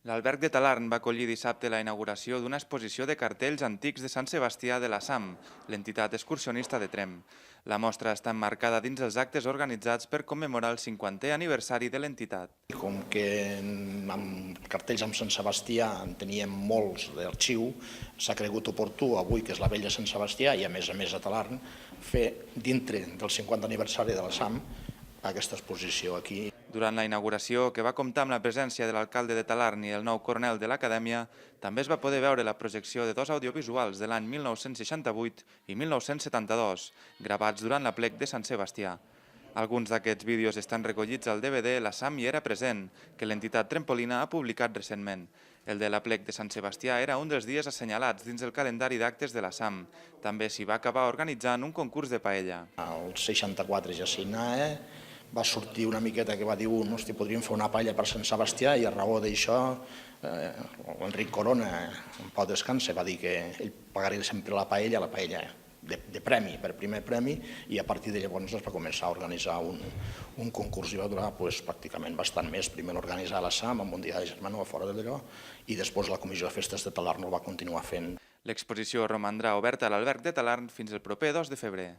L'Alberg de Talarn va acollir dissabte la inauguració d'una exposició de cartells antics de Sant Sebastià de la SAM, l'entitat excursionista de Tremp. La mostra està emmarcada dins els actes organitzats per commemorar el 50è aniversari de l'entitat. Com que amb cartells amb Sant Sebastià en teníem molts d'arxiu, s'ha cregut oportú avui, que és la vella Sant Sebastià, i a més a Talarn, fer dintre del 50è aniversari de la SAM aquesta exposició aquí. Durant la inauguració, que va comptar amb la presència de l'alcalde de Talarn i el nou coronel de l'acadèmia, també es va poder veure la projecció de dos audiovisuals de l'any 1968 i 1972, gravats durant l'aplec de Sant Sebastià. Alguns d'aquests vídeos estan recollits al DVD La SAM hi era present, que l'entitat trempolina ha publicat recentment. El de l'aplec de Sant Sebastià era un dels dies assenyalats dins el calendari d'actes de la SAM. També s'hi va acabar organitzant un concurs de paella. El 64 ja signava, va sortir una miqueta que va dir hosti, podríem fer una paella per Sant Sebastià, i a raó d'això l'Enric Corona, en pau descanse, va dir que ell pagaria sempre la paella de premi, per primer premi, i a partir de llavors es va començar a organitzar un concurs i va durar pràcticament bastant més. Primer l'organitzar la SAM amb un dia de germana a fora d'allò, i després la Comissió de Festes de Talarn el va continuar fent. L'exposició romandrà oberta a l'Alberg de Talarn fins el proper 2 de febrer.